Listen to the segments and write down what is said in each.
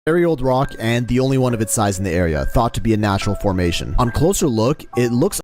Very old rock and the only one of its size in the area, thought to be a natural formation. On closer look, it looks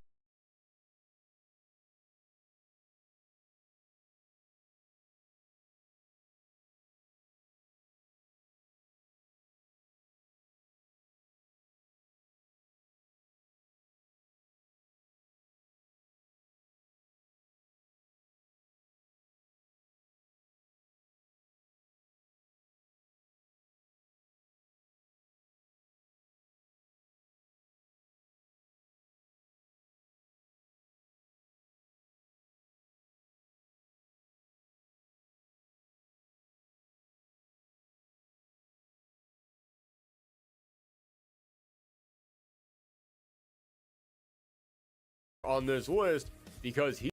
on this list because he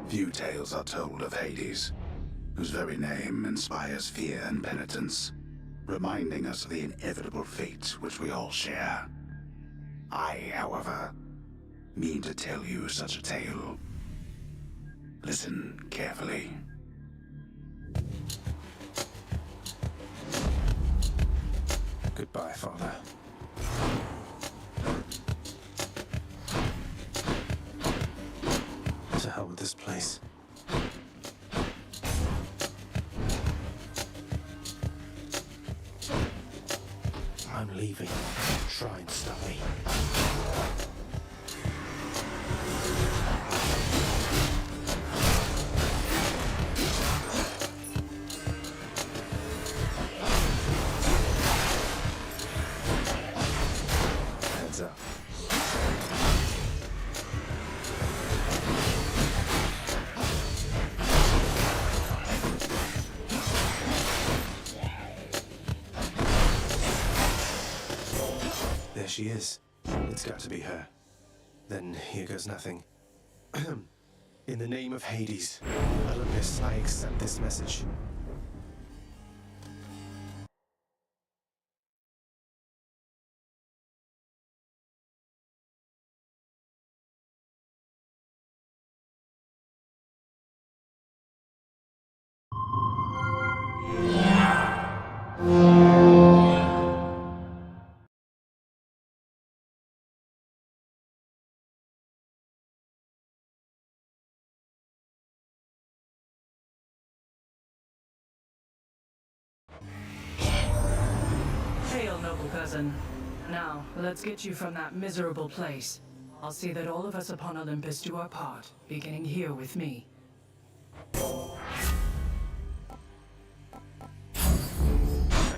Few tales are told of Hades, whose very name inspires fear and penitence, reminding us of the inevitable fate which we all share. I, however, mean to tell you such a tale. Listen carefully. Goodbye, Father. To hell with this place. I'm leaving. Try and stop me. Heads up. There she is. It's got to be her. Then here goes nothing. In the name of Hades, Olympus, I accept this message. Hail, noble cousin. Now, let's get you from that miserable place. I'll see that all of us upon Olympus do our part, beginning here with me. I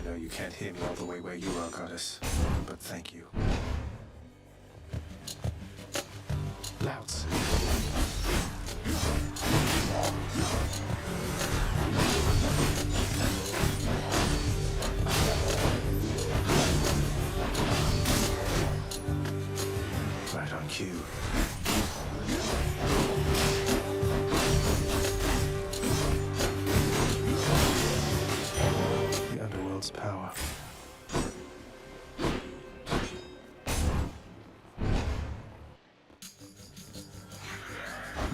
know you can't hear me all the way where you are, goddess, but thank you. Louds. Right on cue. The underworld's power.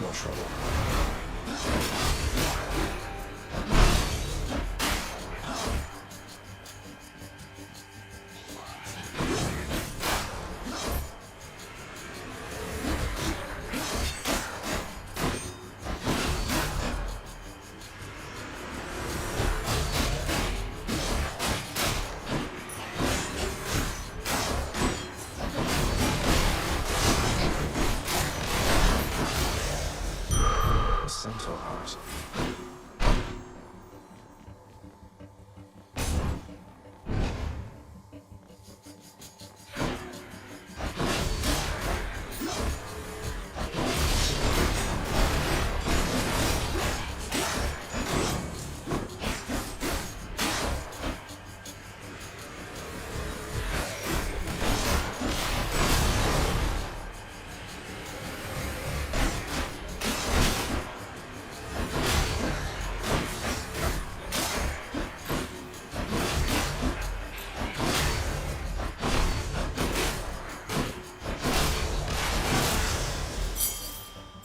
No trouble. A centaur heart.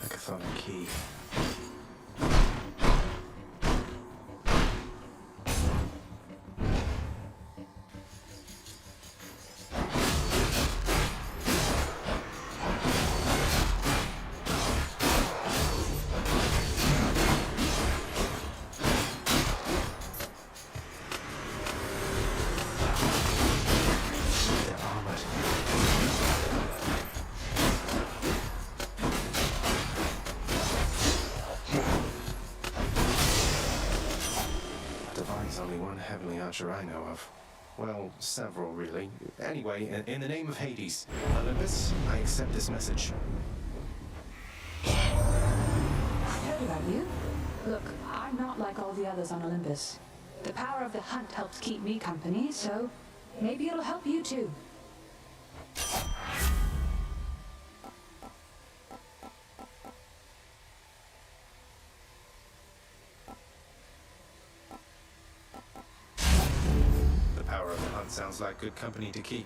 Mechathonic key. They're armored. Divine's only one heavenly archer I know of. Well, several, really. Anyway, in the name of Hades, Olympus, I accept this message. Heard about you? Look, I'm not like all the others on Olympus. The power of the hunt helps keep me company, so maybe it'll help you too. That sounds like good company to keep.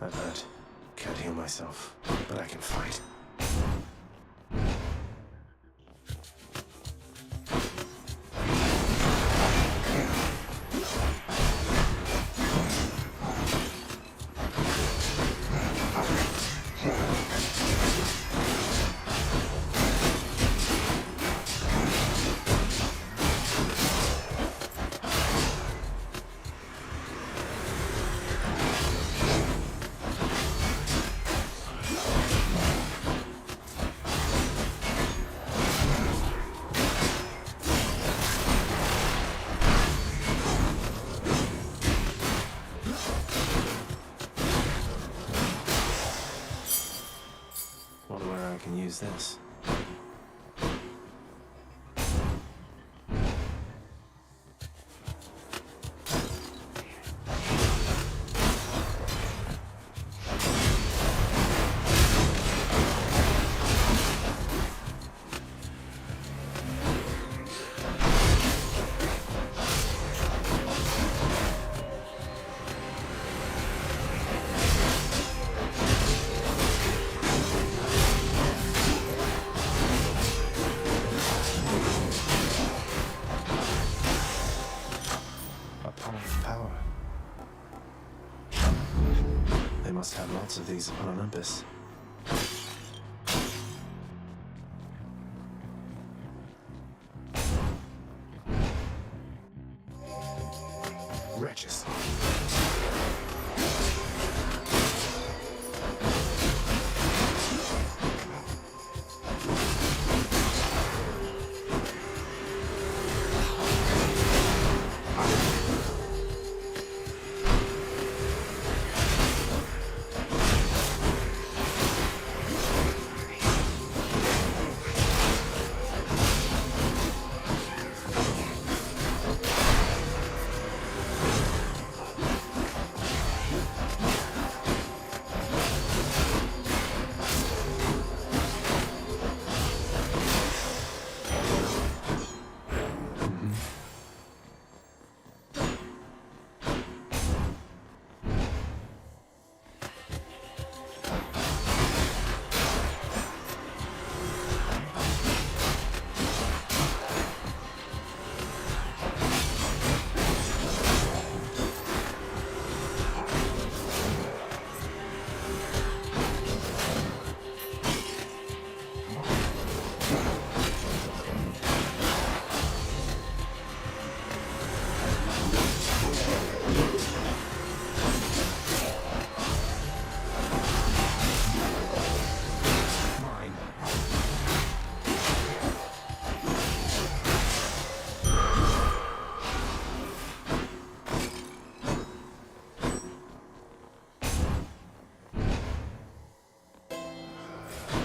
I've hurt. Can't heal myself, but I can fight. Wonder where I can use this. Power. They must have lots of these on Olympus. Wretches.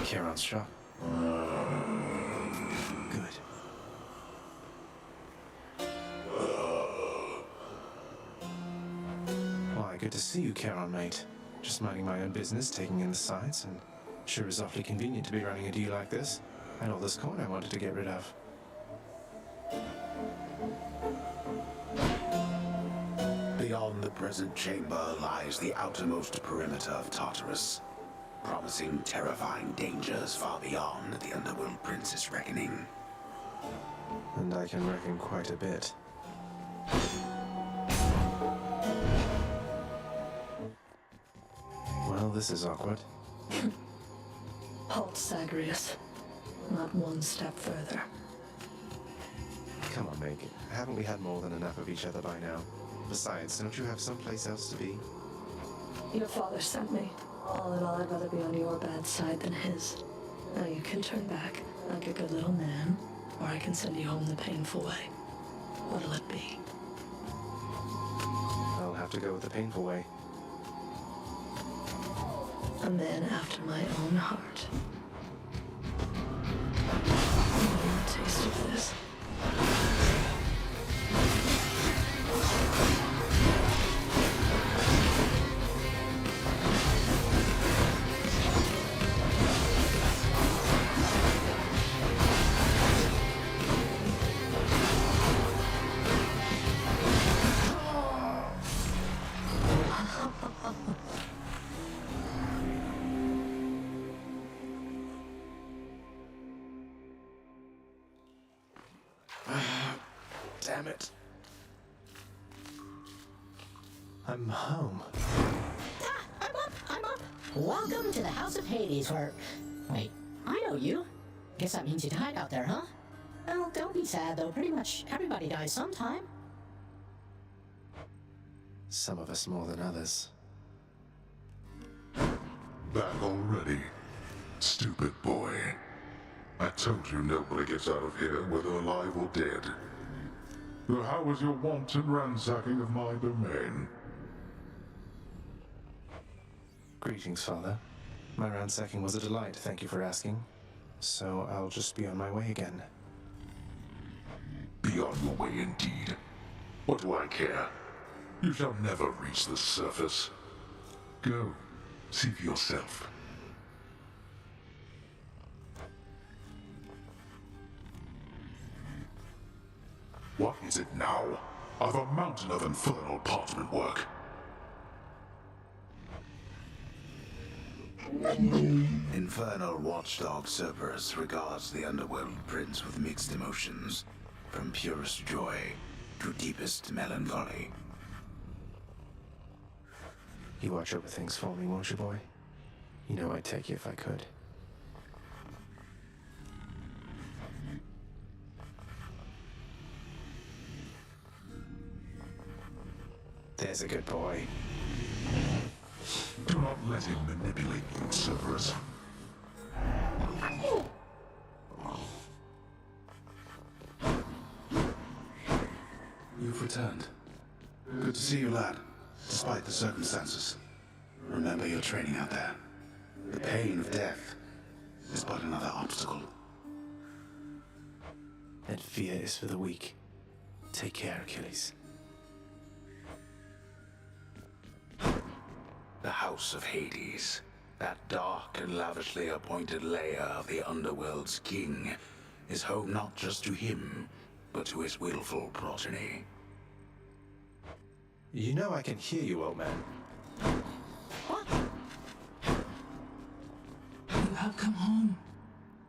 Charon's shop. Good. Why, good to see you, Charon, mate. Just minding my own business, taking in the sights, and sure is awfully convenient to be running a deal like this. And all this coin I wanted to get rid of. Beyond the present chamber lies the outermost perimeter of Tartarus, promising terrifying dangers far beyond the Underworld Prince's reckoning. And I can reckon quite a bit. Well, this is awkward. Halt, Zagreus. Not one step further. Come on, Meg. Haven't we had more than enough of each other by now? Besides, don't you have someplace else to be? Your father sent me. All in all, I'd rather be on your bad side than his. Now you can turn back, like a good little man, or I can send you home the painful way. What'll it be? I'll have to go with the painful way. A man after my own heart. A taste of this. Damn it. I'm home. I'm up. Welcome to the House of Hades, where... Wait, I know you. Guess that means you died out there, huh? Well, don't be sad, though. Pretty much everybody dies sometime. Some of us more than others. Back already? Stupid boy. I told you nobody gets out of here, whether alive or dead. So how was your wanton ransacking of my domain? Greetings, Father. My ransacking was a delight, thank you for asking. So I'll just be on my way again. Be on your way indeed. What do I care? You shall never reach the surface. Go, see for yourself. What is it now? I've a mountain of infernal parchment work. Infernal watchdog Cerberus regards the Underworld Prince with mixed emotions, from purest joy to deepest melancholy. You watch over things for me, won't you, boy? You know I'd take you if I could. There's a good boy. Do not let him manipulate you, Cerberus. You've returned. Good to see you, lad, despite the circumstances. Remember your training out there. The pain of death is but another obstacle. And fear is for the weak. Take care, Achilles. The House of Hades, that dark and lavishly appointed lair of the Underworld's king, is home not just to him, but to his willful progeny. You know I can hear you, old man. You have come home.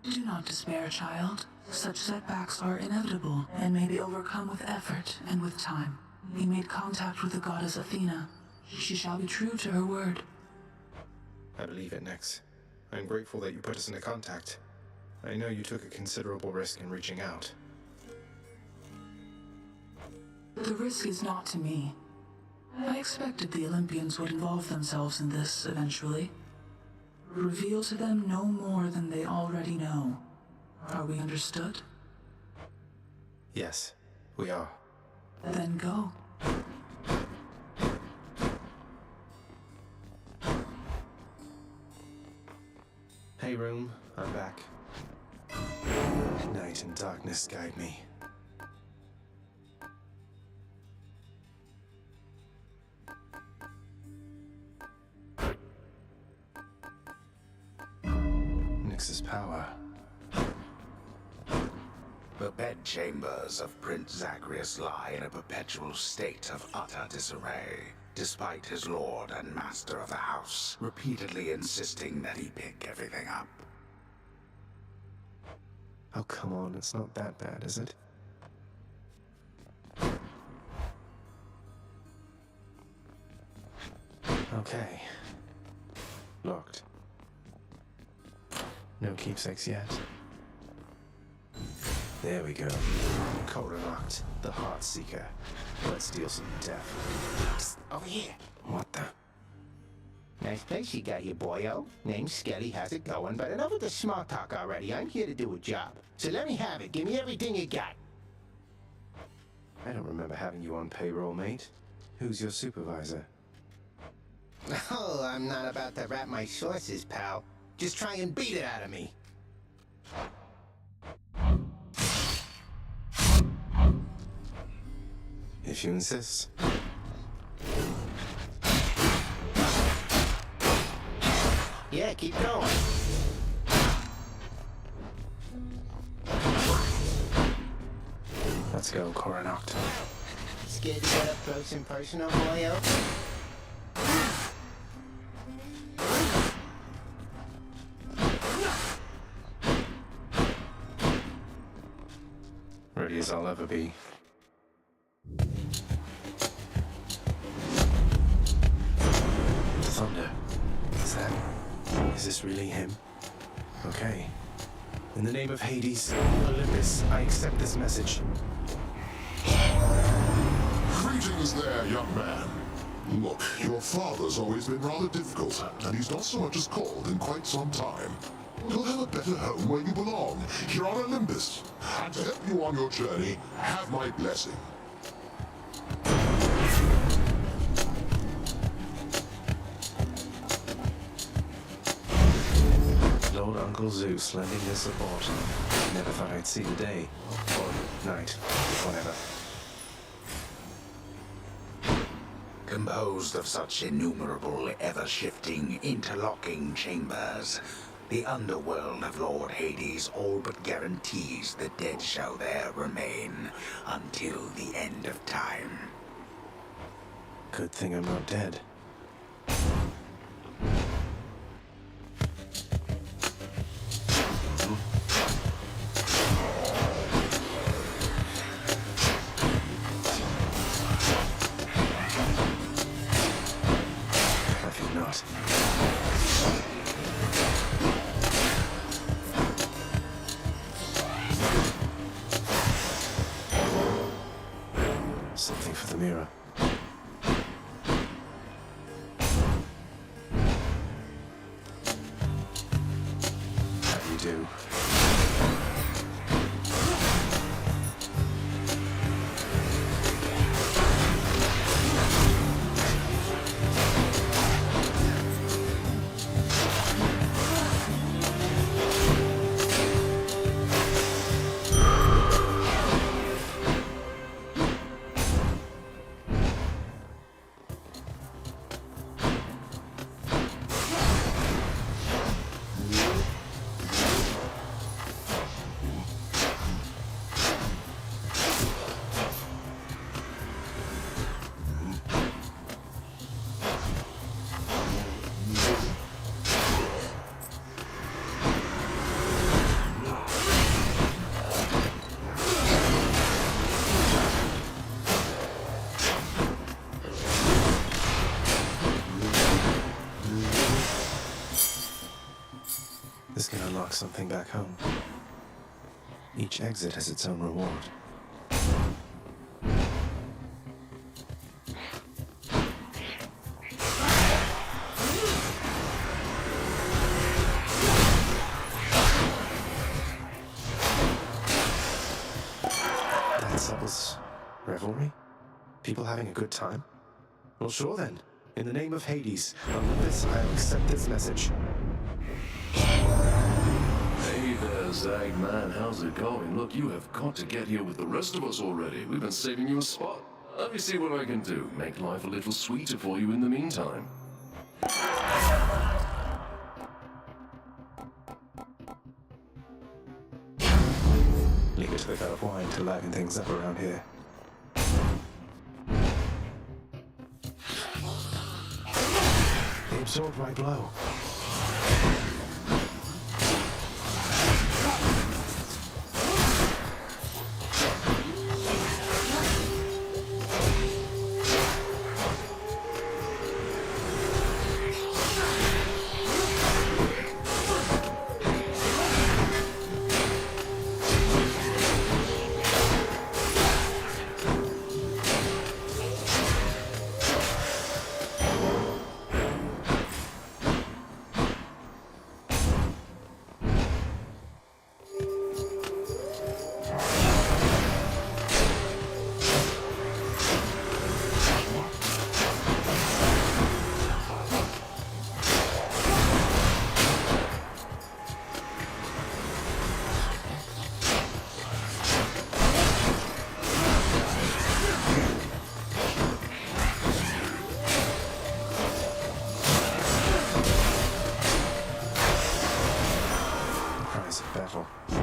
Do not despair, child. Such setbacks are inevitable and may be overcome with effort and with time. We made contact with the goddess Athena. She shall be true to her word. I believe it, Nex. I'm grateful that you put us into contact. I know you took a considerable risk in reaching out. The risk is not to me. I expected the Olympians would involve themselves in this eventually. Reveal to them no more than they already know. Are we understood? Yes, we are. Then go. Hey, room, I'm back. Night and darkness guide me. Nyx's power. The bedchambers of Prince Zagreus lie in a perpetual state of utter disarray, despite his lord and master of the house repeatedly insisting that he pick everything up. Oh, come on, it's not that bad, is it? Okay. Locked. No keepsakes yet. There we go. Coronach, the Heart Seeker. Let's deal some death. Psst, over here. What the? Nice place you got here, boyo. Name's Skelly, how's it going? But enough with the small talk already. I'm here to do a job. So let me have it. Give me everything you got. I don't remember having you on payroll, mate. Who's your supervisor? Oh, I'm not about to wrap my sources, pal. Just try and beat it out of me. If you insist. Yeah, keep going. Let's go, Coronach. Scared to get up close and personal, boyo? Ready as I'll ever be. Thunder. Is this really him? Okay. In the name of Hades, Olympus, I accept this message. Greetings there, young man. Look, your father's always been rather difficult, and he's not so much as called in quite some time. You'll have a better home where you belong, here on Olympus. And to help you on your journey, have my blessing. Lord Uncle Zeus lending his support. Never thought I'd see the day. Or night. Whatever. Composed of such innumerable, ever-shifting, interlocking chambers, the underworld of Lord Hades all but guarantees the dead shall there remain until the end of time. Good thing I'm not dead. I feel not. Something for the mirror. How do you do? This can unlock something back home. Each exit has its own reward. That settles revelry? People having a good time? Well, sure then. In the name of Hades, Olympus, I'll accept this message. Hey there, Zag man, how's it going? Look, you have got to get here with the rest of us already. We've been saving you a spot. Let me see what I can do. Make life a little sweeter for you in the meantime. Leave it to the god of wine to liven things up around here. They absorbed my blow.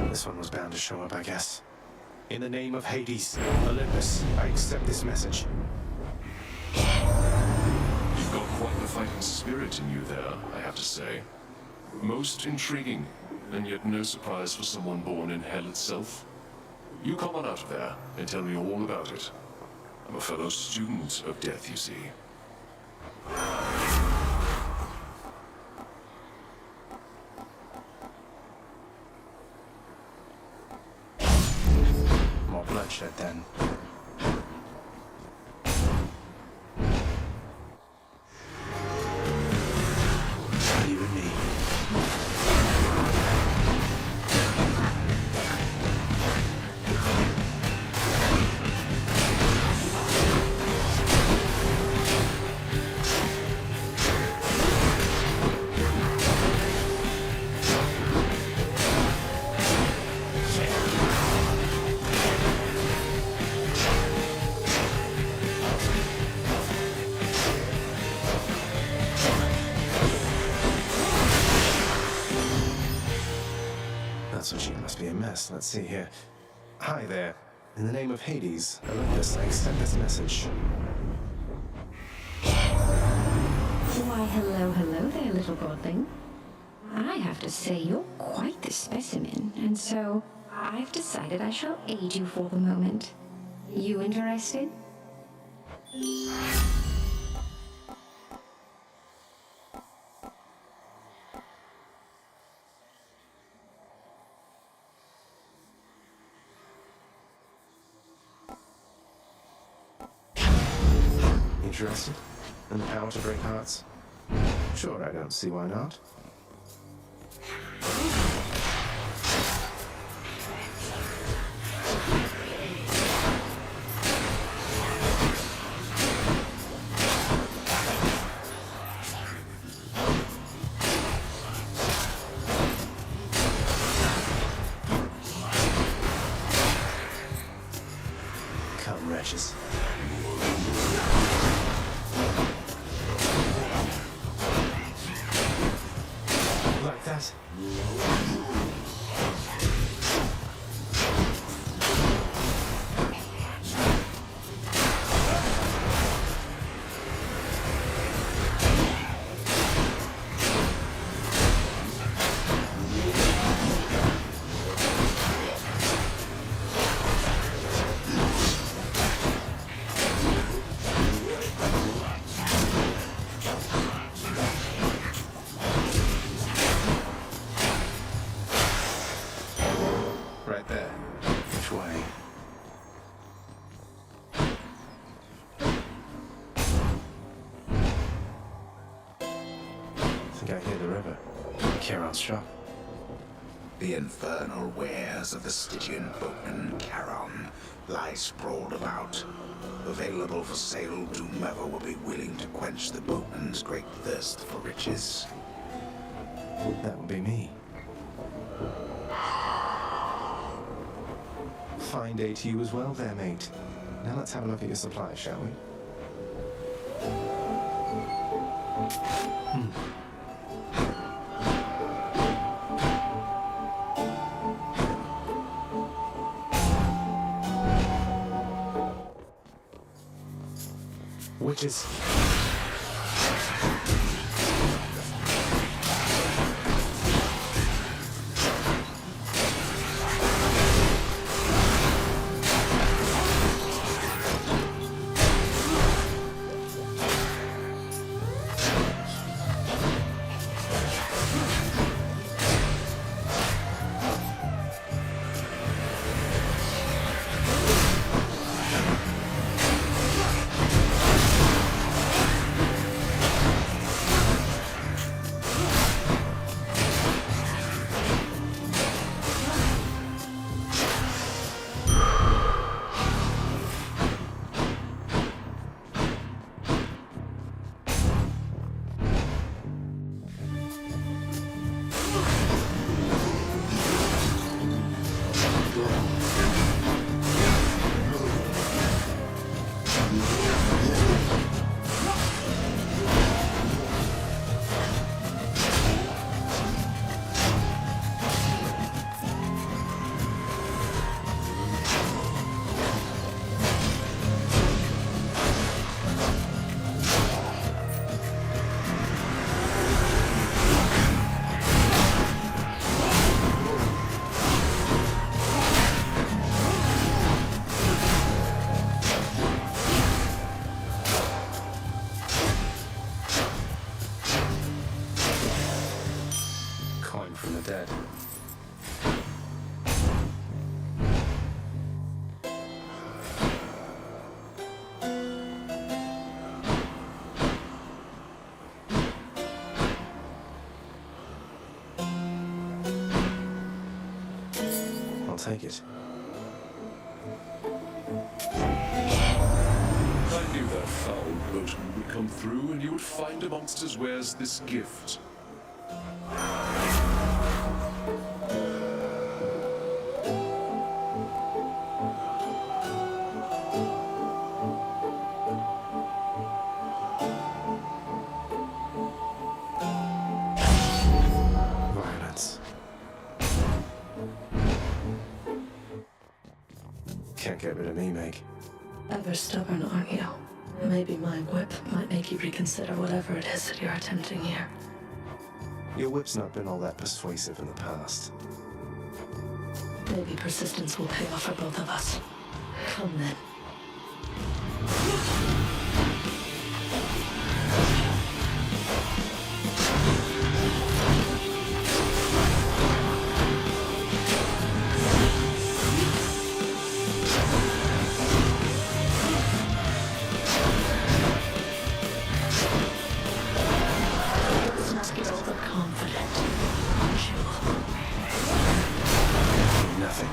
This one was bound to show up, I guess. In the name of Hades, Olympus, I accept this message. You've got quite the fighting spirit in you there, I have to say. Most intriguing, and yet no surprise for someone born in hell itself. You come on out of there and tell me all about it. I'm a fellow student of death, you see. More bloodshed, then. You and me. That's what she must be a mess. Let's see here. Hi there. In the name of Hades, Olympus, I accept this message. Why, hello there, little godling. I have to say you're quite the specimen, and so I've decided I shall aid you for the moment. You interested? Interested? In the power to break hearts? Sure, I don't see why not. Come, wretches. Like that. Right there. Which way? I think I hear the river. Charon's shop. The infernal wares of the Stygian boatman Charon lie sprawled about. Available for sale to whomever will be willing to quench the boatman's great thirst for riches. That would be me. Fine day to you as well there, mate. Now let's have a look at your supply, shall we? Witches. Coin from the dead. I'll take it. I knew that foul boatman would come through, and you would find amongst his wares this gift. Violence. Can't get rid of me, Meg. Ever stubborn, aren't you? Maybe my whip might make you reconsider whatever it is that you're attempting here. Your whip's not been all that persuasive in the past. Maybe persistence will pay off for both of us. Come then. Let's not get overconfident, aren't you? Nothing.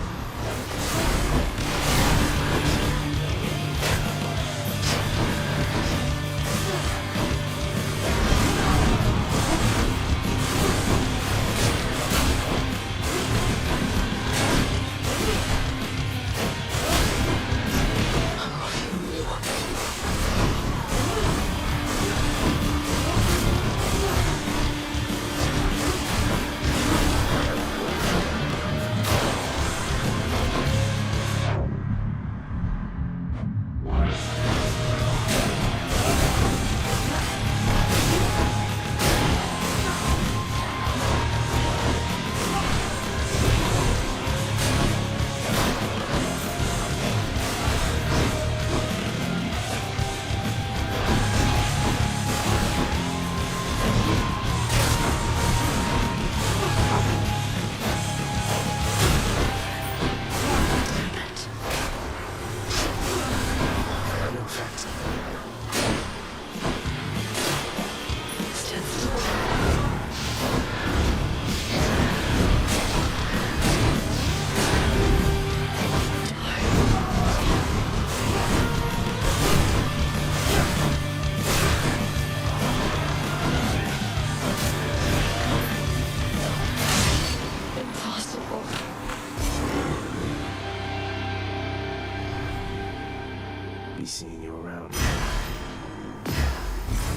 Be seeing you around.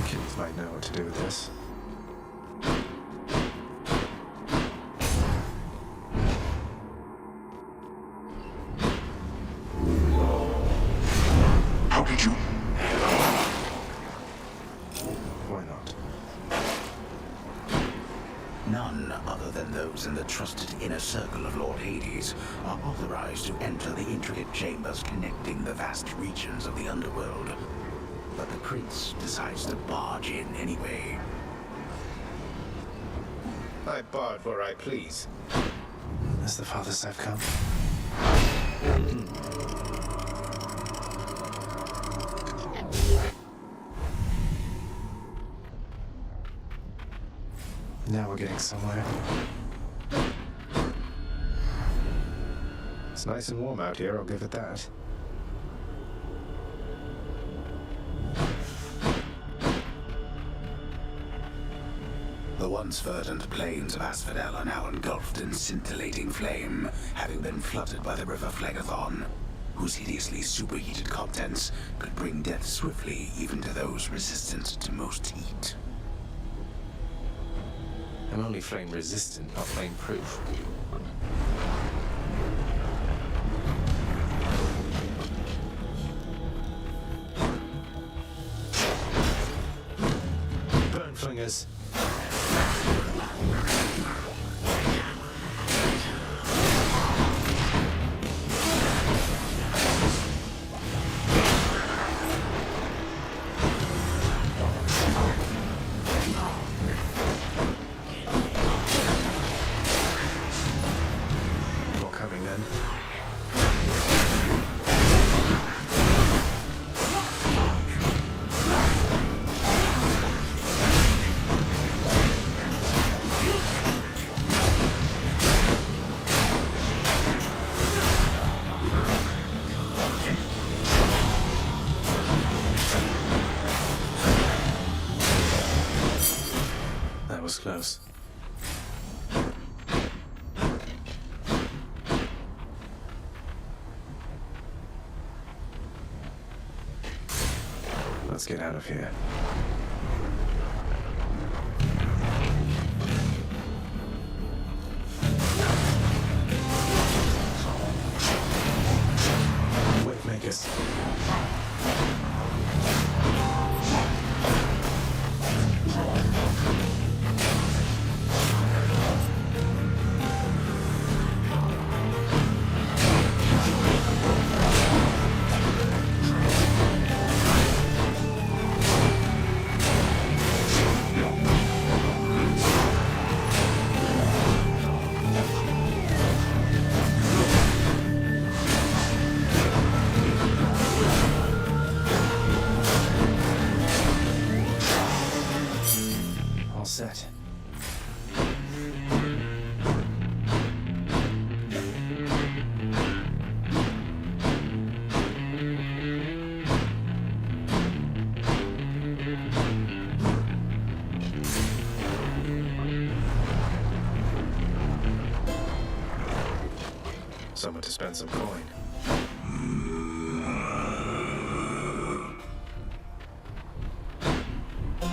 Kids might know what to do with this. How did you? those in the trusted inner circle of Lord Hades are authorized to enter the intricate chambers connecting the vast regions of the underworld. But the prince decides to barge in anyway. I barge where I please. That's the farthest I've come. Now we're getting somewhere. It's nice and warm out here, I'll give it that. The once verdant plains of Asphodel are now engulfed in scintillating flame, having been flooded by the river Phlegethon, whose hideously superheated contents could bring death swiftly even to those resistant to most heat. I'm only flame resistant, not flame proof. Burn flingers. Close. Let's get out of here. Wave makers. Set. Someone to spend some coin.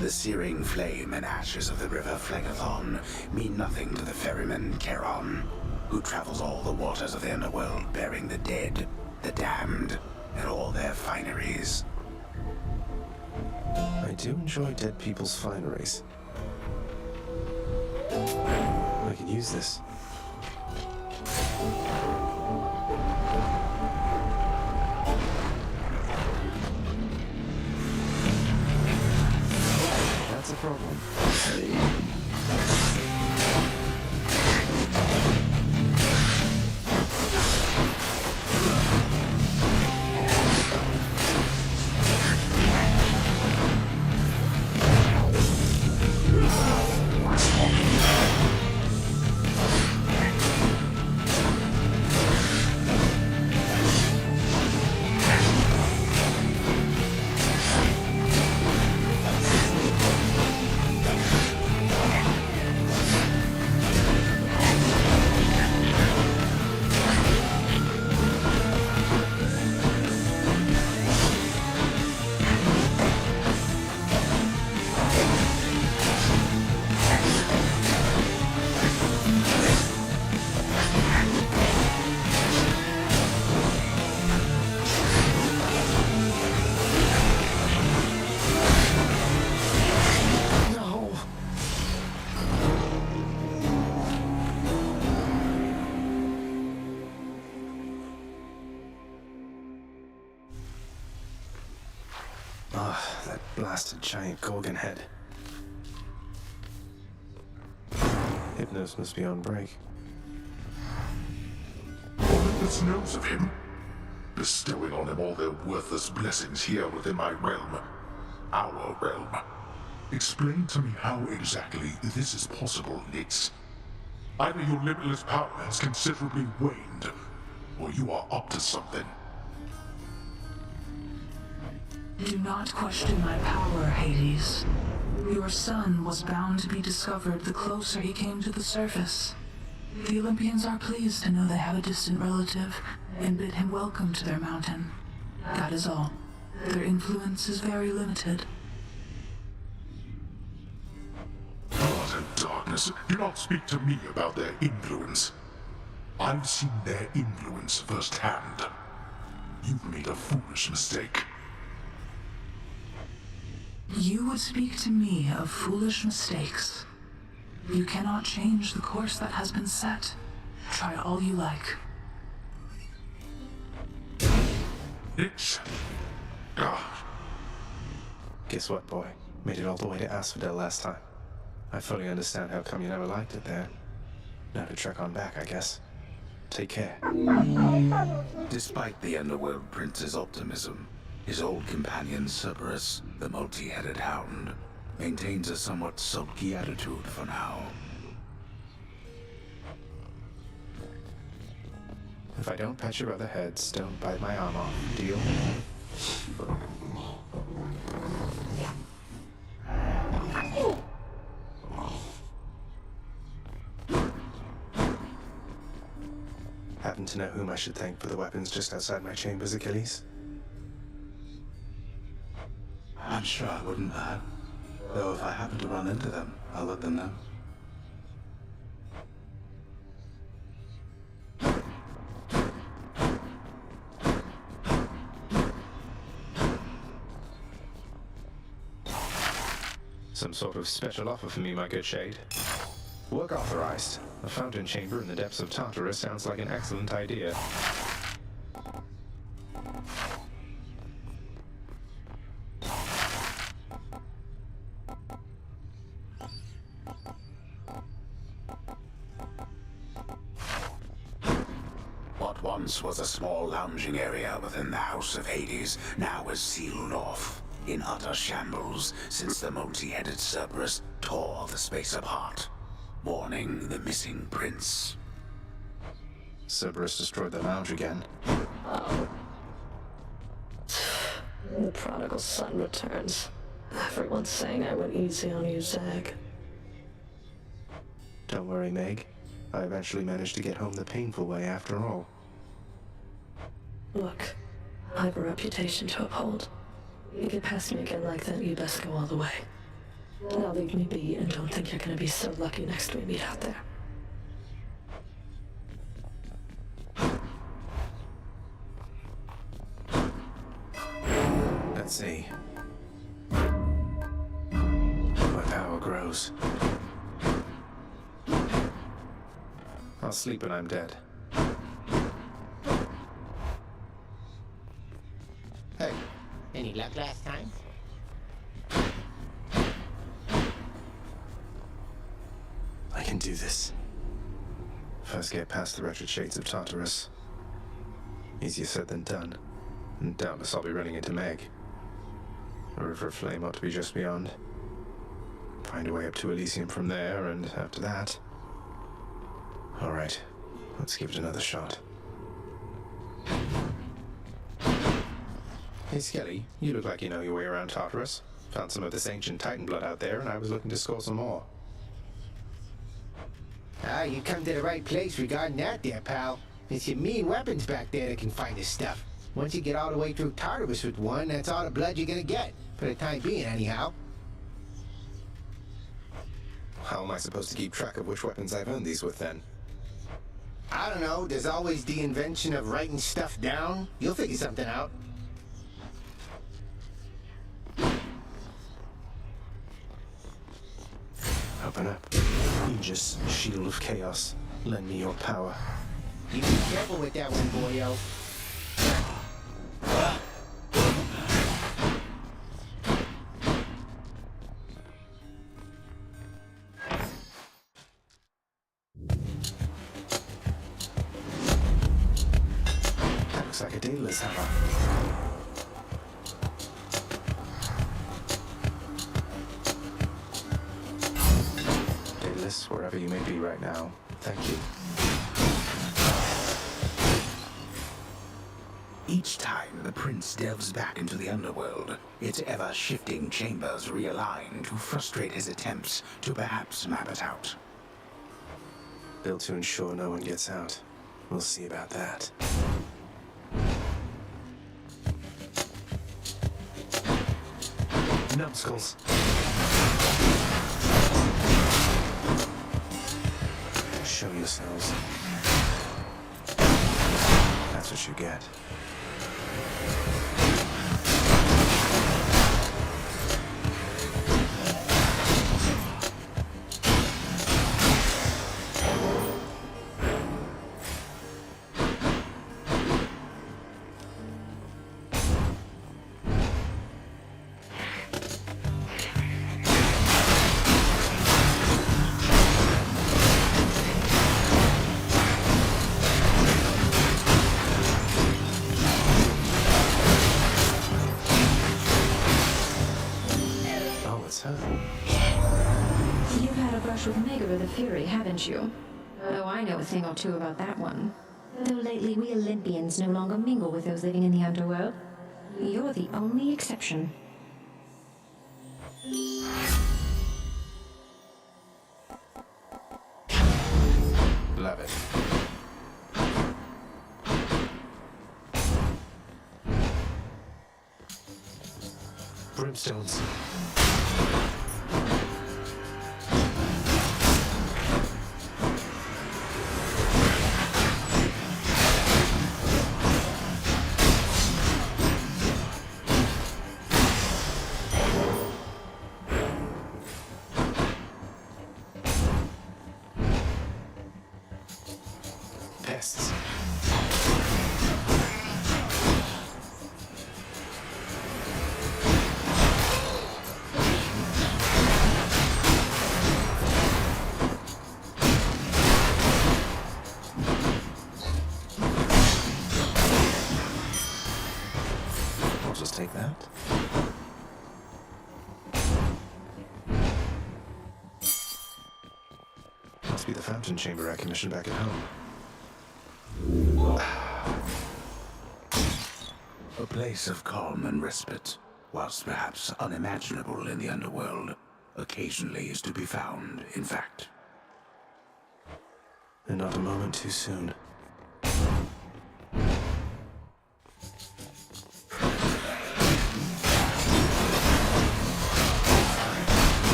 The searing flame and ashes of the river Phlegethon mean nothing to the ferryman Charon, who travels all the waters of the underworld bearing the dead, the damned, and all their fineries. I do enjoy dead people's fineries. I can use this. That's a problem. That blasted giant Gorgon head. Hypnos must be on break. Olympus knows of him, bestowing on him all their worthless blessings here within my realm. Our realm. Explain to me how exactly this is possible, Nix. Either your limitless power has considerably waned, or you are up to something. Do not question my power, Hades. Your son was bound to be discovered the closer he came to the surface. The Olympians are pleased to know they have a distant relative and bid him welcome to their mountain. That is all. Their influence is very limited. Blood and darkness, do not speak to me about their influence. I've seen their influence firsthand. You've made a foolish mistake. You would speak to me of foolish mistakes. You cannot change the course that has been set. Try all you like. Nix. Guess what, boy? Made it all the way to Asphodel last time. I fully understand how come you never liked it there. Now to trek on back, I guess. Take care. Despite the Underworld Prince's optimism, his old companion Cerberus, the multi-headed hound, maintains a somewhat sulky attitude for now. If I don't pet your other heads, don't bite my arm off. Deal? Happen to know whom I should thank for the weapons just outside my chambers, Achilles? I'm sure I wouldn't mind. Though if I happen to run into them, I'll let them know. Some sort of special offer for me, my good shade. Work authorized. A fountain chamber in the depths of Tartarus sounds like an excellent idea. What once was a small lounging area within the House of Hades now is sealed off, in utter shambles, since the multi-headed Cerberus tore the space apart, warning the missing prince. Cerberus destroyed the lounge again. The prodigal son returns. Everyone's saying I went easy on you, Zag. Don't worry, Meg. I eventually managed to get home the painful way after all. Look, I have a reputation to uphold. You get past me again like that, you best go all the way. Now leave me be and don't think you're gonna be so lucky next time we meet out there. Let's see. My power grows. I'll sleep when I'm dead. Hey, any luck last time? I can do this. First get past the wretched shades of Tartarus. Easier said than done. And doubtless I'll be running into Meg. A river of flame ought to be just beyond. Find a way up to Elysium from there, and after that... Alright, let's give it another shot. Hey Skelly, you look like you know your way around Tartarus. Found some of this ancient Titan blood out there, and I was looking to score some more. Ah, you come to the right place regarding that there, pal. It's your mean weapons back there that can find this stuff. Once you get all the way through Tartarus with one, that's all the blood you're gonna get. For the time being, anyhow. How am I supposed to keep track of which weapons I've earned these with, then? I don't know, there's always the invention of writing stuff down. You'll figure something out. Open up. Aegis, Shield of Chaos. Lend me your power. You be careful with that one, boyo. Looks like a Daedalus hammer. Daedalus, wherever you may be right now, thank you. Each time the prince delves back into the underworld, its ever-shifting chambers realign to frustrate his attempts to perhaps map it out. Built to ensure no one gets out. We'll see about that. Numbskulls. Show yourselves. That's what you get. You've had a brush with Megara the Fury, haven't you? Oh, I know a thing or two about that one. Though lately we Olympians no longer mingle with those living in the underworld. You're the only exception. Love it. Brimstones. Pests. I'll just take that. Must be the fountain chamber I commissioned back at home. A place of calm and respite, whilst perhaps unimaginable in the underworld, occasionally is to be found, in fact. And not a moment too soon.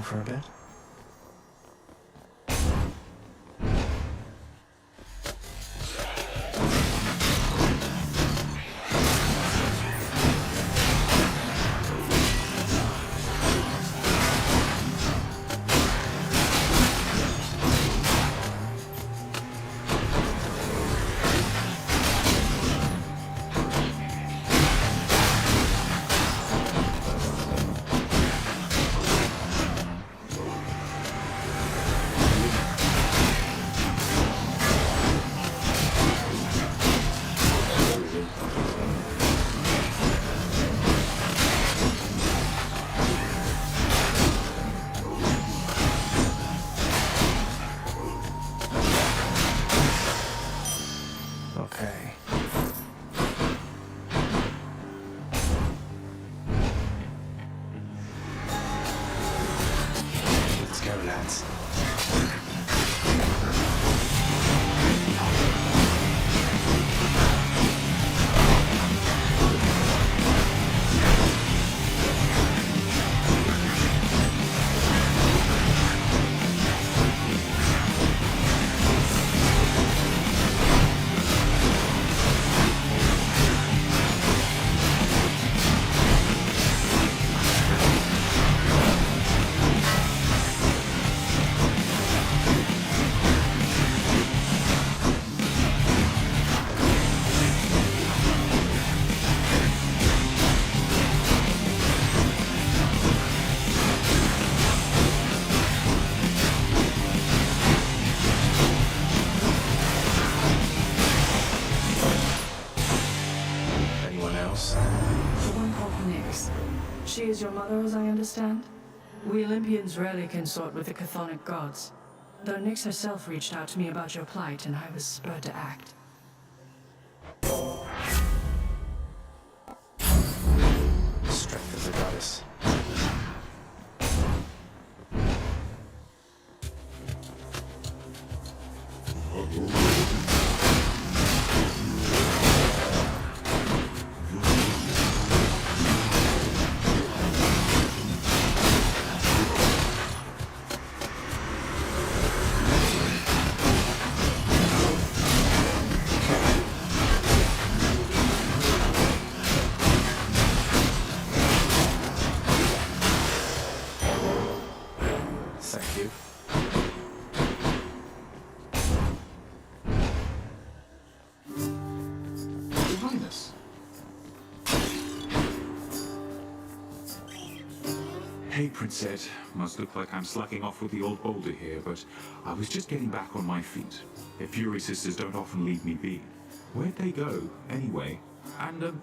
For a bit. Okay. Let's go, lads. father, as I understand? We Olympians rarely consort with the chthonic gods, though Nyx herself reached out to me about your plight, and I was spurred to act. Strength of the goddess. Thank you. Your Highness. Hey, Princess. Must look like I'm slacking off with the old boulder here, but I was just getting back on my feet. The Fury Sisters don't often leave me be. Where'd they go, anyway? And,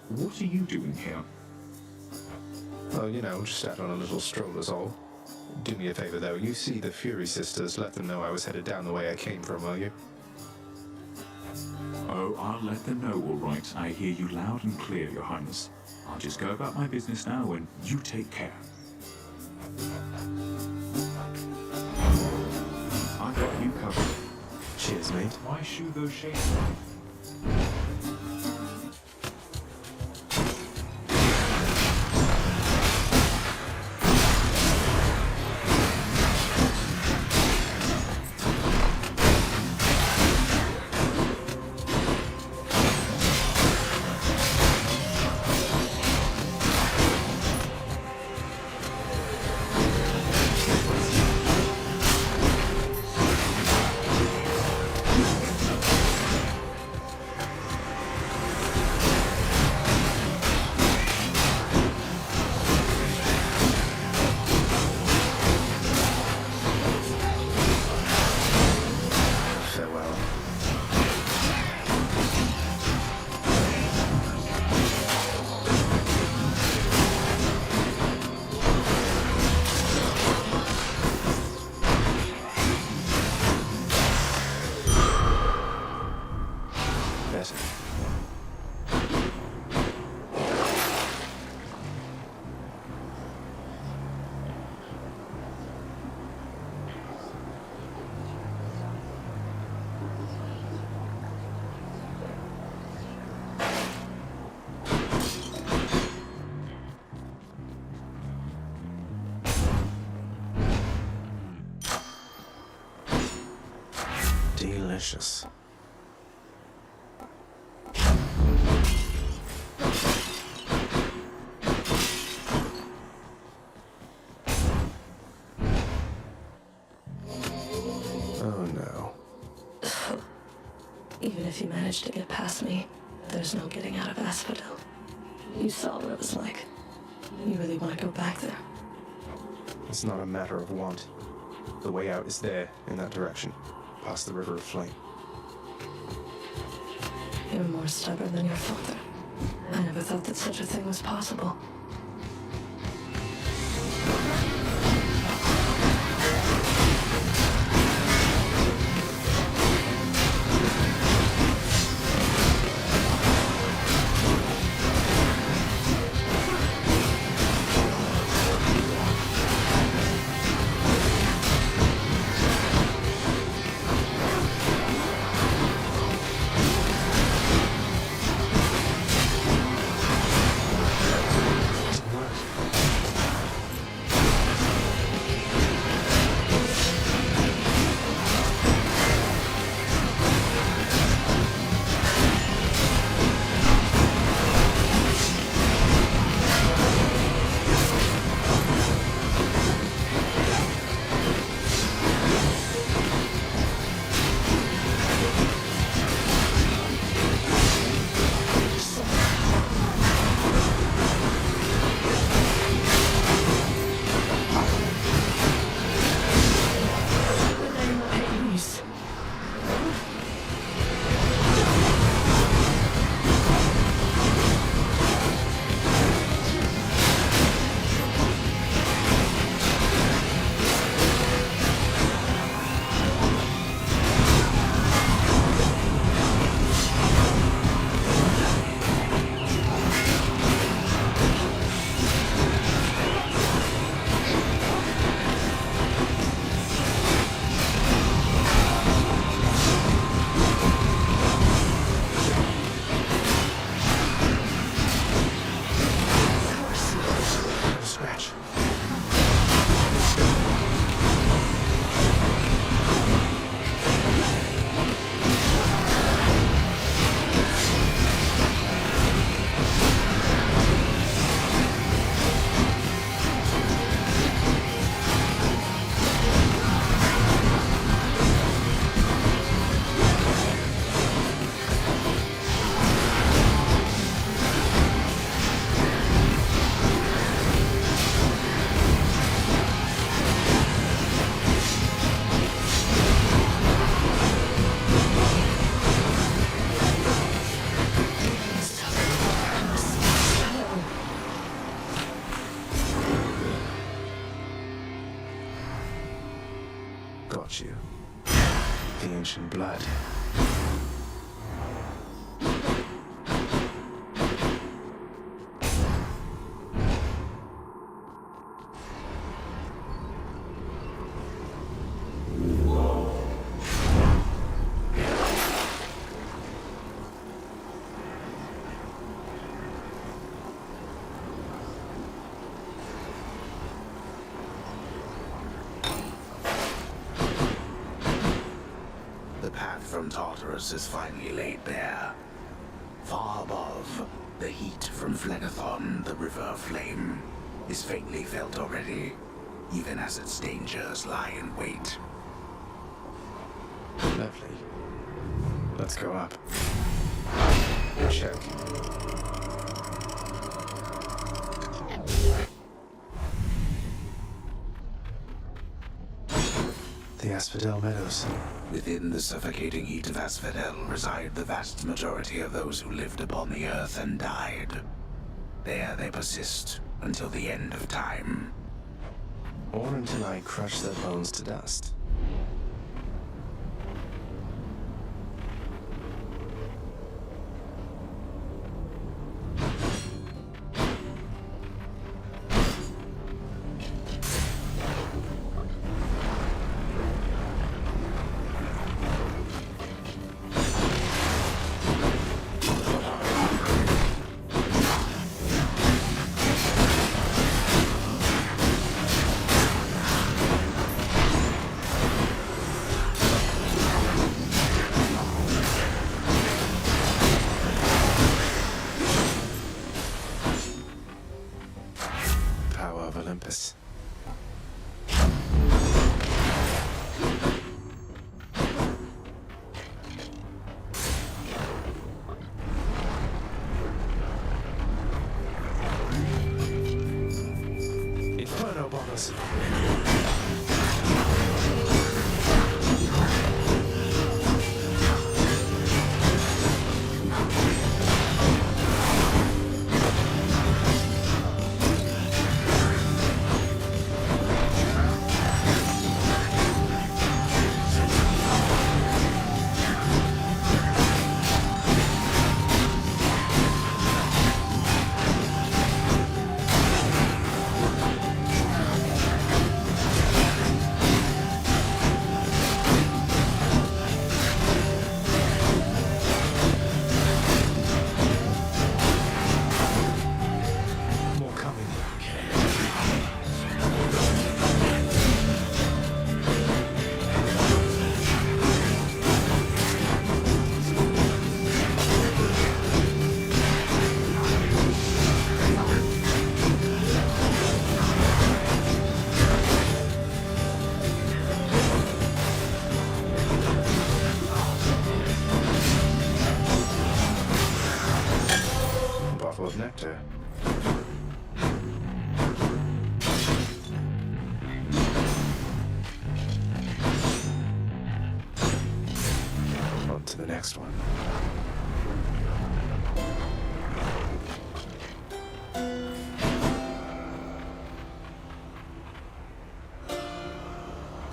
what are you doing here? Oh, you know, just out on a little stroll is all. Do me a favor, though. You see the Fury Sisters, let them know I was headed down the way I came from, will you? Oh, I'll let them know, all right. I hear you loud and clear, Your Highness. I'll just go about my business now, and you take care. I got you covered. Cheers, mate. Why shoe those shades? Farewell. Better. Delicious. Oh no. Even if you manage to get past me, there's no getting out of Asphodel. You saw what it was like. You really want to go back there? It's not a matter of want. The way out is there, in that direction, past the River of Flame. You're more stubborn than your father. I never thought that such a thing was possible. Got you. The ancient blood. The path from Tartarus is finally laid bare. Far above, the heat from Phlegethon, the river of flame, is faintly felt already, even as its dangers lie in wait. Lovely. Let's go up. Check. The Asphodel Meadows. Within the suffocating heat of Asphodel reside the vast majority of those who lived upon the earth and died. There they persist until the end of time. Or until I crush their bones to dust. Power of Olympus. Inferno bombers. More coming. Bottle of nectar. On to the next one.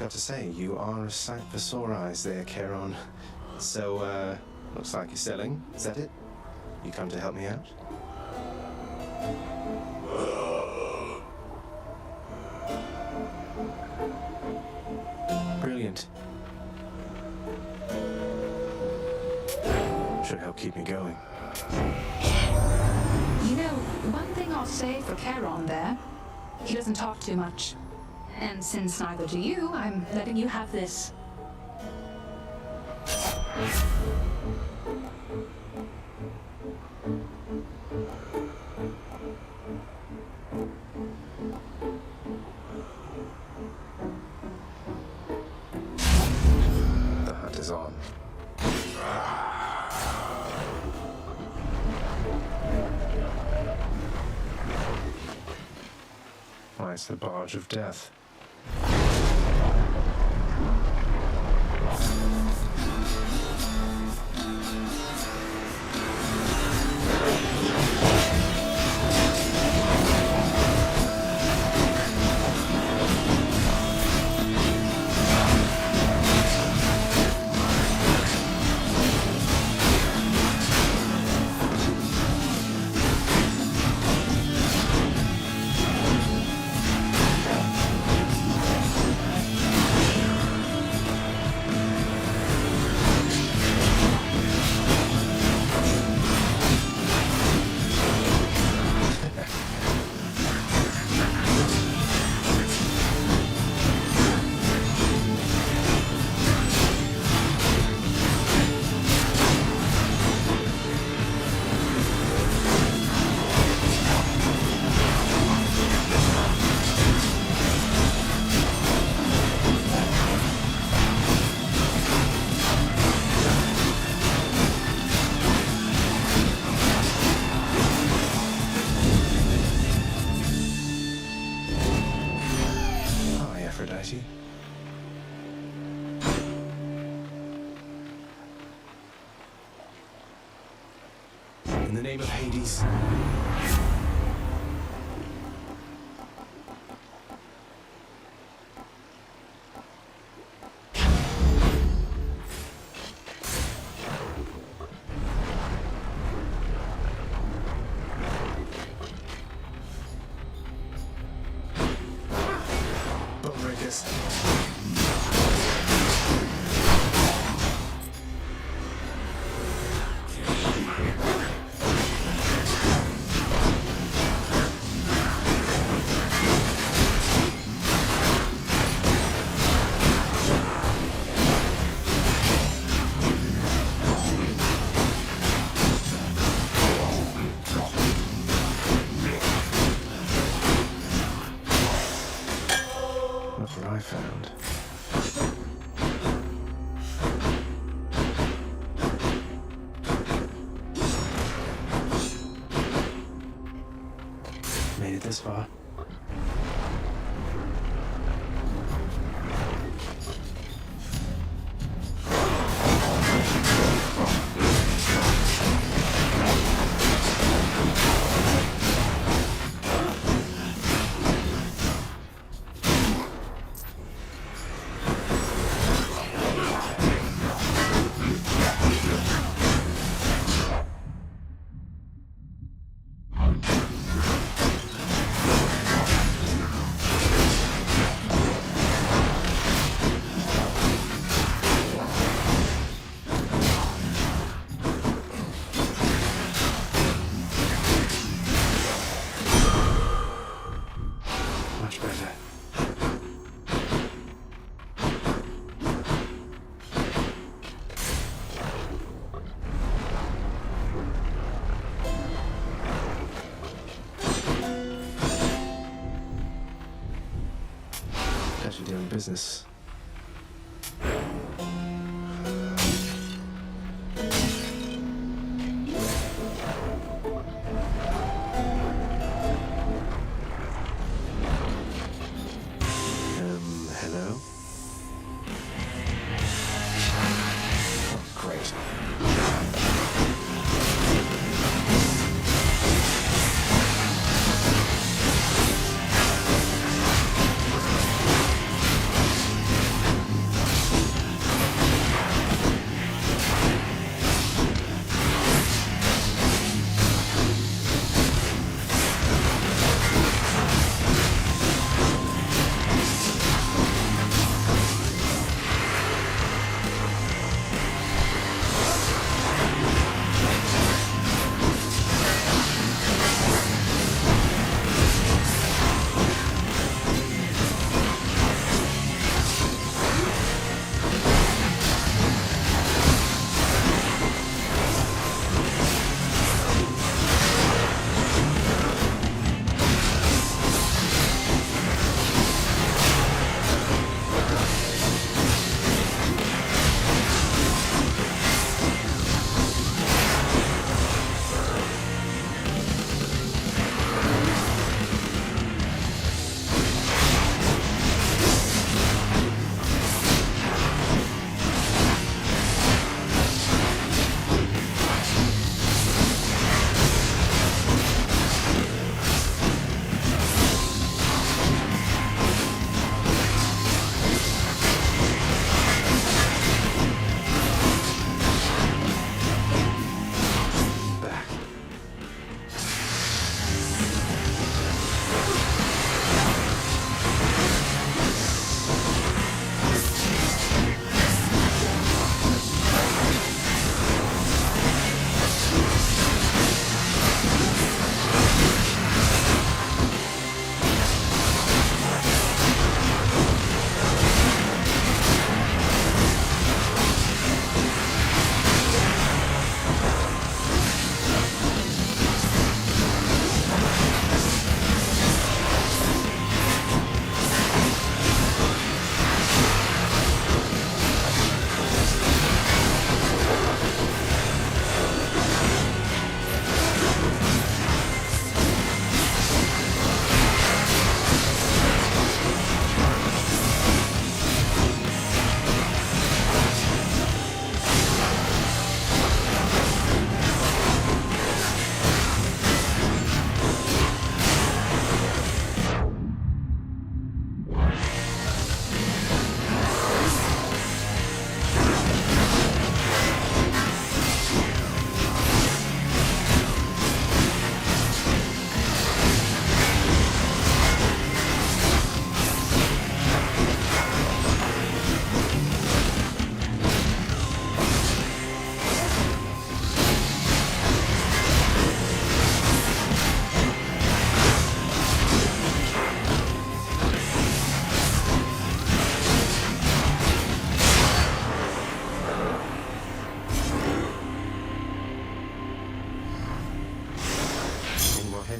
Got to say, you are a sight for sore eyes there, Charon. So, looks like you're selling. Is that it? You come to help me out? Brilliant. Should help keep me going. You know, one thing I'll say for Charon there, he doesn't talk too much. And since neither do you, I'm letting you have this. The hunt is on. Why, it's the barge of death. Almighty. In the name of Hades. Look what I found. Made it this far. Much better. Guys are doing business. Hello? Oh, great.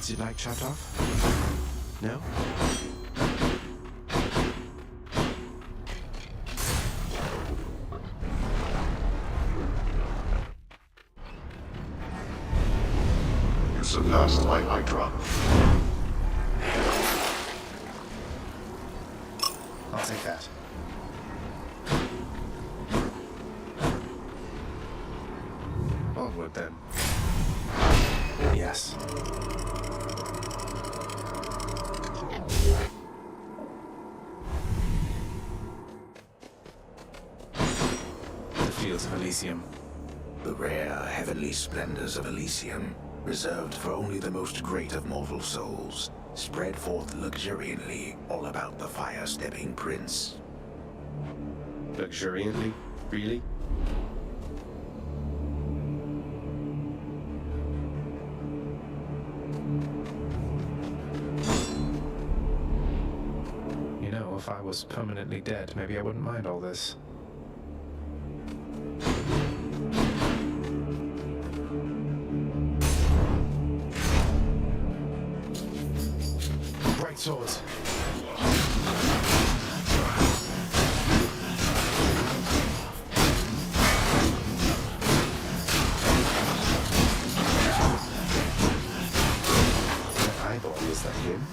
Is your light shut off? No? It's the last light I drop. I'll take that. Onward then. Yes. The fields of Elysium. The rare heavenly splendors of Elysium, reserved for only the most great of mortal souls, spread forth luxuriantly all about the fire-stepping prince. Luxuriantly? Really? You know, if I was permanently dead, maybe I wouldn't mind all this. Bright swords. That eyeball, is that him?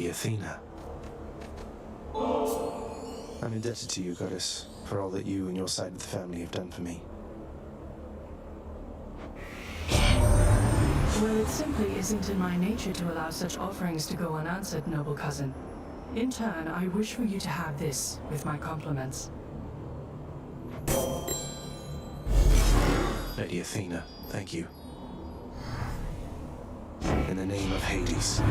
Athena. I'm indebted to you, Goddess, for all that you and your side of the family have done for me. Well, it simply isn't in my nature to allow such offerings to go unanswered, noble cousin. In turn, I wish for you to have this, with my compliments. Lady Athena, thank you. In the name of Hades.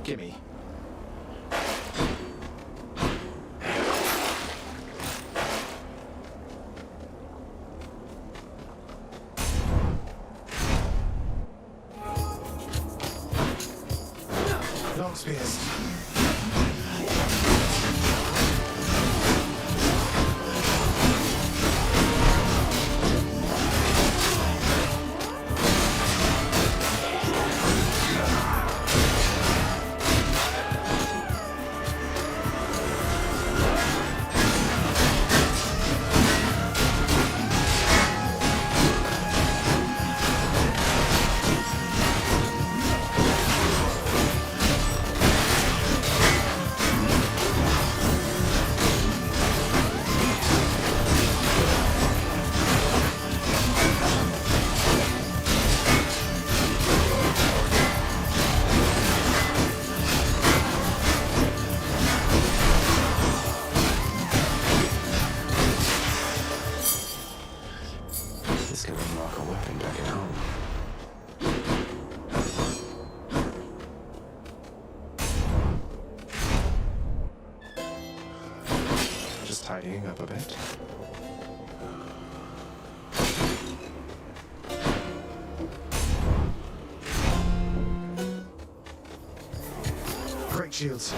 Gimme. Long spear. Just tidying up a bit. Great shields.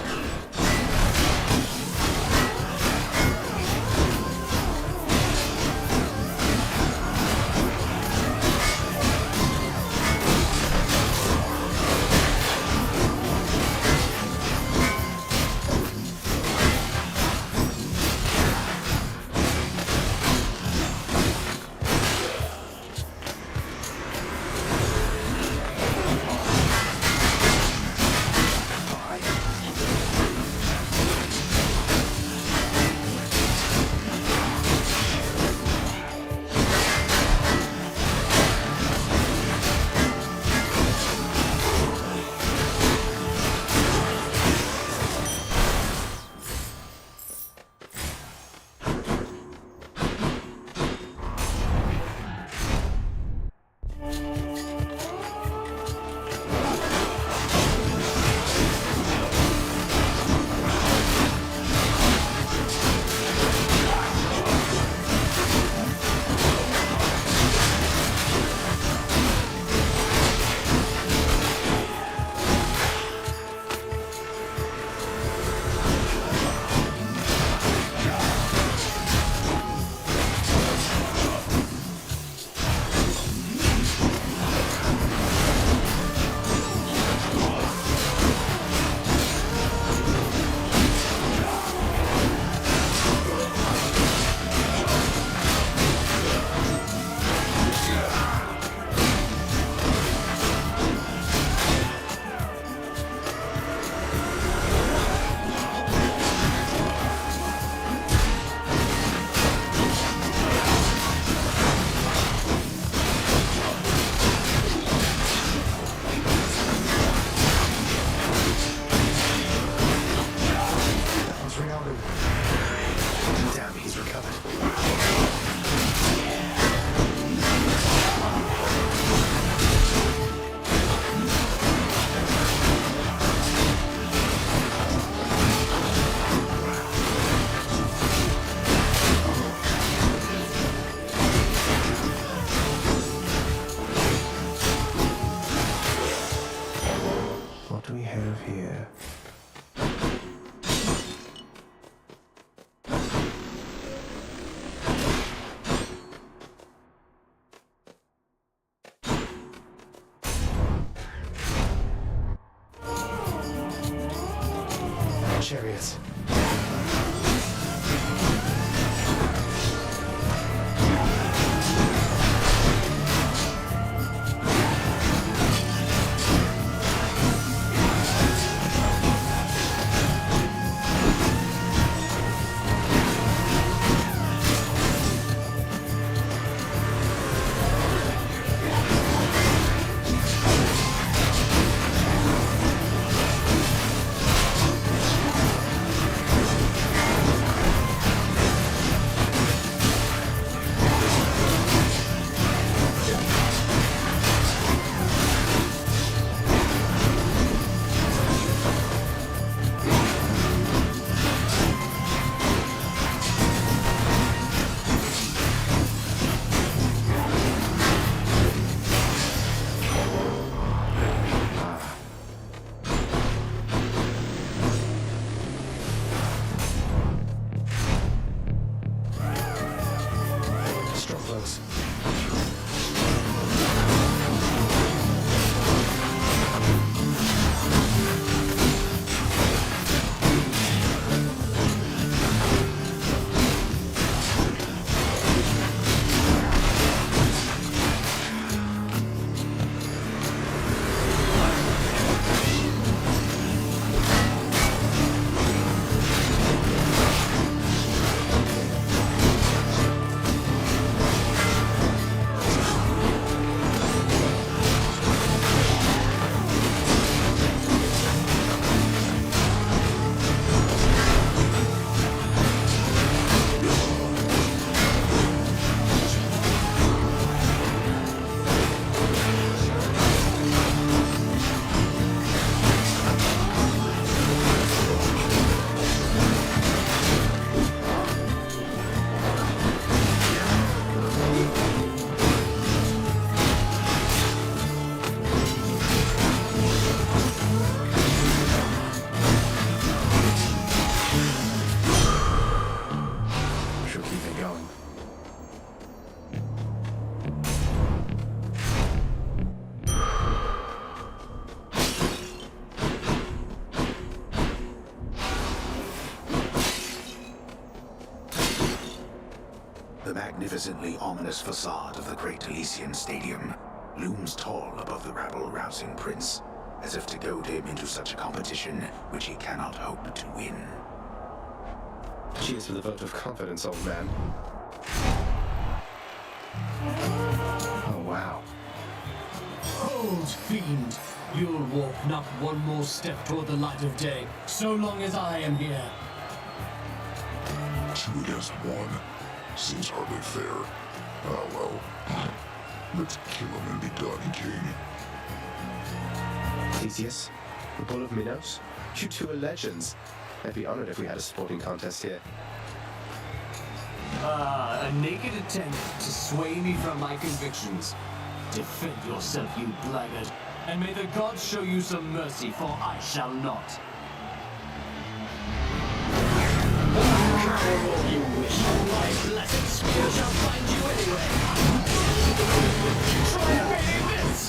Damn, he's recovered. What do we have here? Chariots. The magnificently ominous facade of the Great Elysian Stadium looms tall above the rabble-rousing prince, as if to goad him into such a competition which he cannot hope to win. Cheers for the vote of confidence, old man. Oh, wow. Hold, fiend! You'll walk not one more step toward the light of day, so long as I am here. 2 against 1. Seems hardly fair. Ah, well. Let's kill him and be done, King. Theseus, the Bull of Minos, you two are legends. I'd be honored if we had a sporting contest here. A naked attempt to sway me from my convictions. Defend yourself, you blackguard, and may the gods show you some mercy, for I shall not. Carry all you wish. My blessed spear shall find you anyway. Try evading this!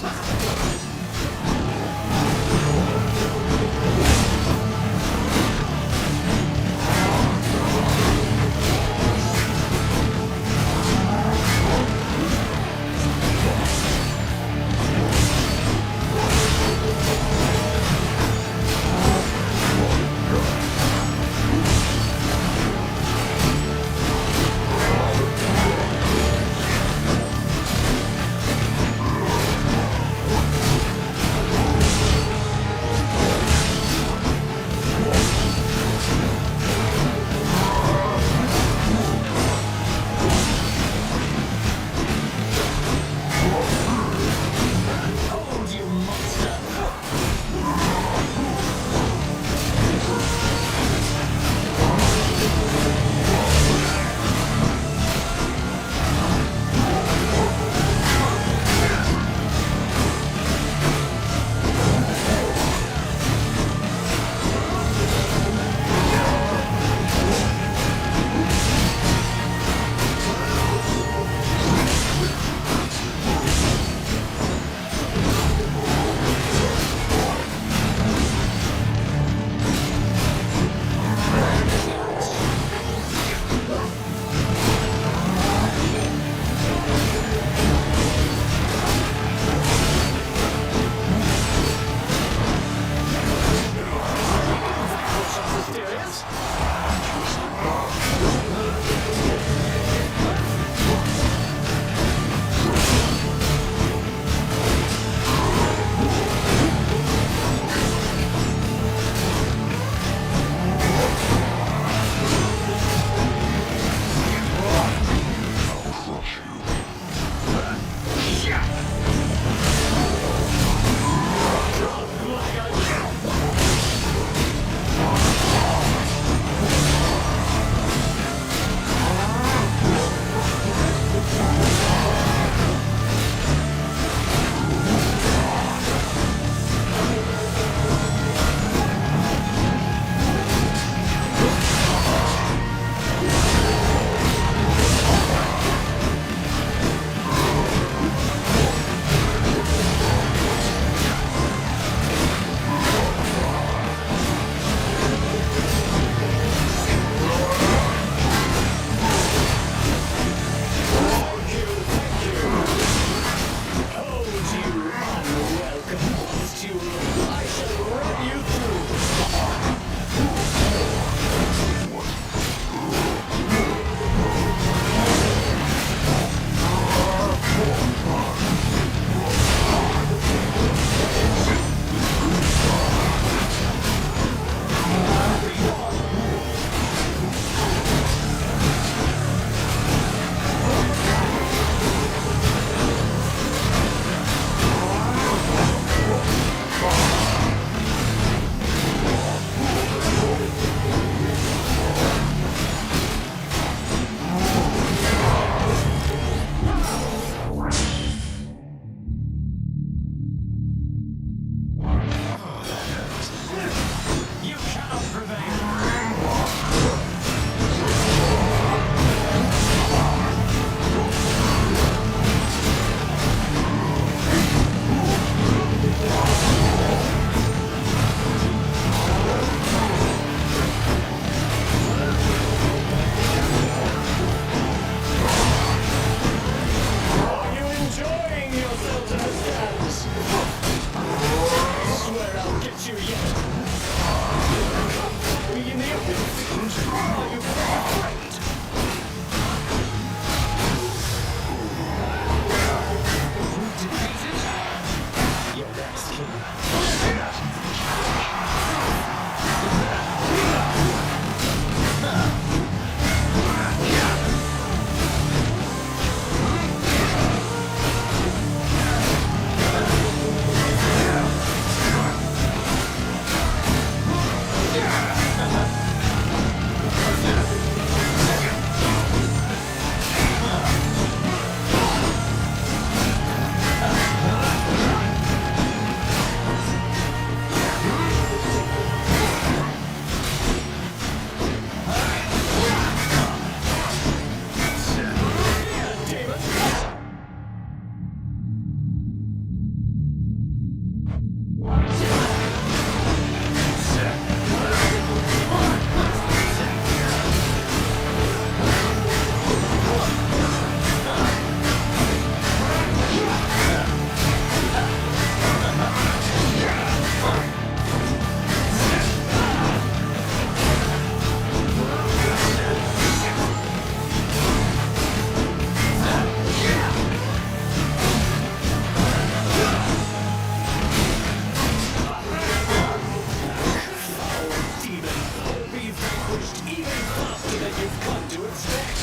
pushed even faster than you've come to expect.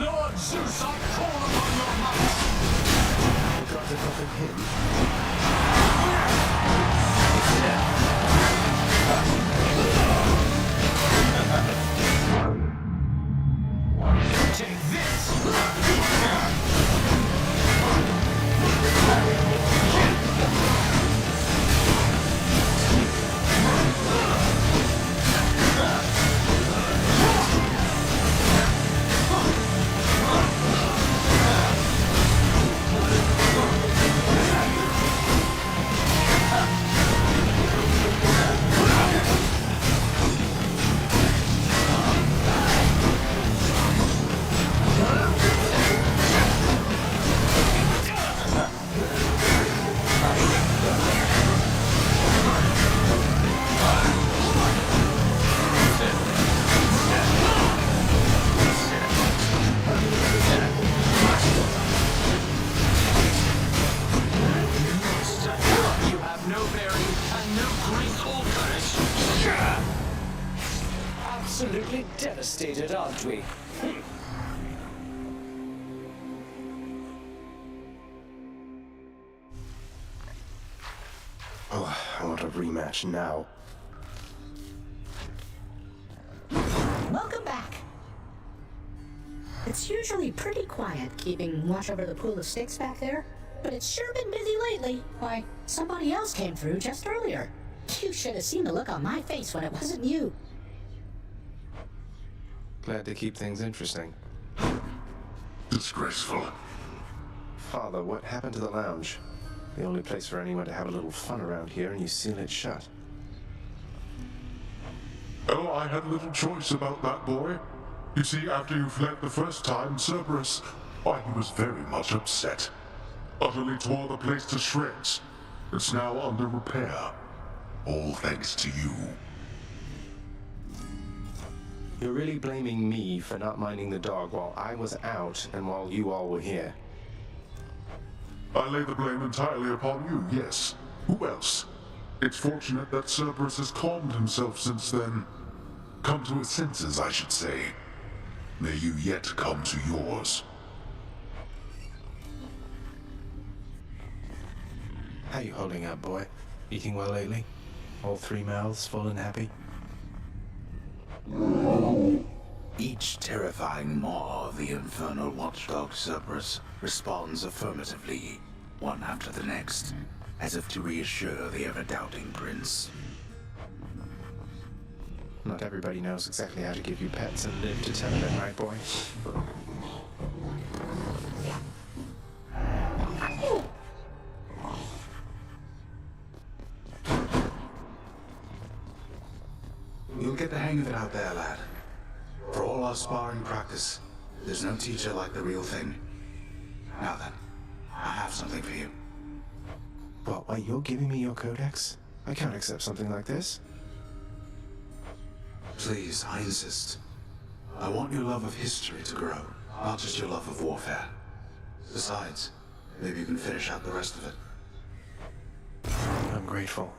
Lord Zeus, I call upon your might. Got it up in him. Take this! You have no bearing and no grace or courage. Absolutely devastated, aren't we? Oh, I want a rematch now. Welcome back. It's usually pretty quiet keeping watch over the pool of sticks back there, but it's sure been busy lately. Why, somebody else came through just earlier. You should have seen the look on my face when it wasn't you. Glad to keep things interesting. Disgraceful. Father, what happened to the lounge? The only place for anyone to have a little fun around here, and you seal it shut. Oh, I had little choice about that, boy. You see, after you fled the first time, Cerberus, why, he was very much upset. Utterly tore the place to shreds. It's now under repair. All thanks to you. You're really blaming me for not minding the dog while I was out and while you all were here. I lay the blame entirely upon you, yes. Who else? It's fortunate that Cerberus has calmed himself since then. Come to his senses, I should say. May you yet come to yours. How you holding up, boy? Eating well lately? All three mouths full and happy? Each terrifying maw of the infernal watchdog Cerberus responds affirmatively, one after the next, as if to reassure the ever-doubting prince. Not everybody knows exactly how to give you pets and live to tell it, right, boy? You'll get the hang of it out there, lad. For all our sparring practice, there's no teacher like the real thing. Now then, I have something for you. What, wait, you're giving me your codex? I can't accept something like this. Please, I insist. I want your love of history to grow, not just your love of warfare. Besides, maybe you can finish out the rest of it. I'm grateful.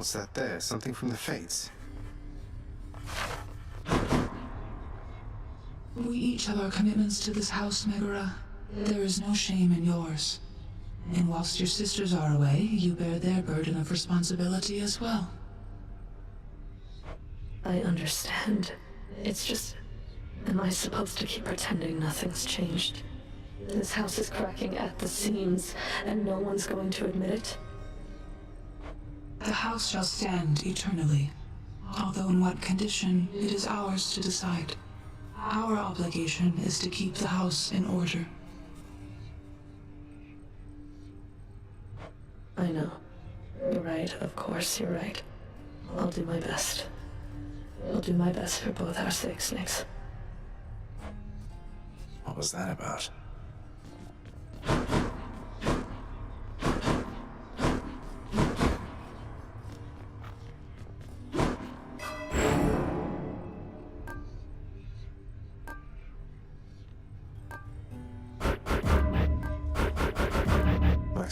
What's that there? Something from the Fates? We each have our commitments to this house, Megara. There is no shame in yours. And whilst your sisters are away, you bear their burden of responsibility as well. I understand. It's just... Am I supposed to keep pretending nothing's changed? This house is cracking at the seams, and no one's going to admit it? The house shall stand eternally. Although in what condition, it is ours to decide. Our obligation is to keep the house in order. I know. You're right, of course you're right. I'll do my best. I'll do my best for both our sakes, Nix. What was that about?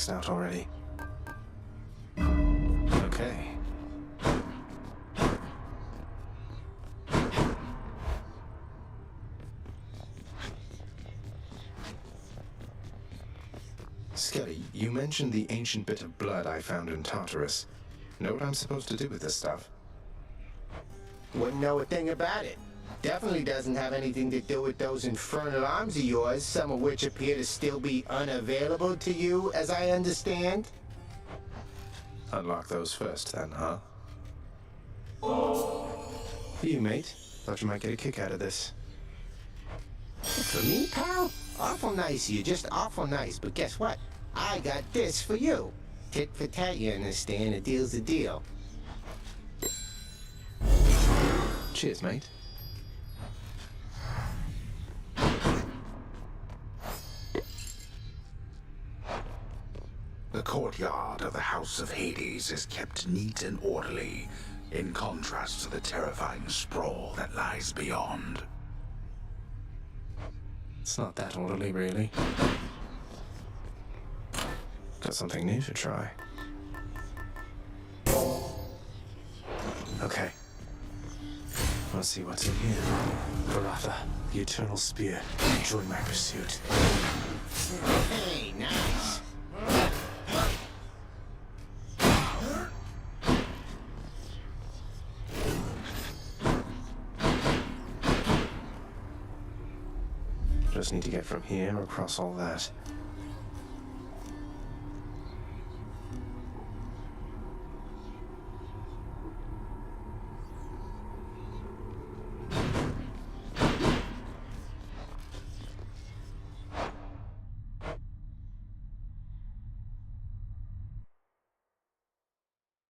Maxed out already. Okay. Skelly, you mentioned the ancient bit of blood I found in Tartarus. Know what I'm supposed to do with this stuff? Wouldn't know a thing about it. Definitely doesn't have anything to do with those infernal arms of yours, some of which appear to still be unavailable to you, as I understand. Unlock those first, then, huh? You, mate. Thought you might get a kick out of this. For me, pal? Awful nice of you, just awful nice. But guess what? I got this for you. Tit for tat, you understand? A deal's a deal. Cheers, mate. The courtyard of the House of Hades is kept neat and orderly, in contrast to the terrifying sprawl that lies beyond. It's not that orderly, really. Got something new to try. Okay. Let's see what's in here. Baratha, the Eternal Spear. Join my pursuit. Hey, nice. Just need to get from here across all that.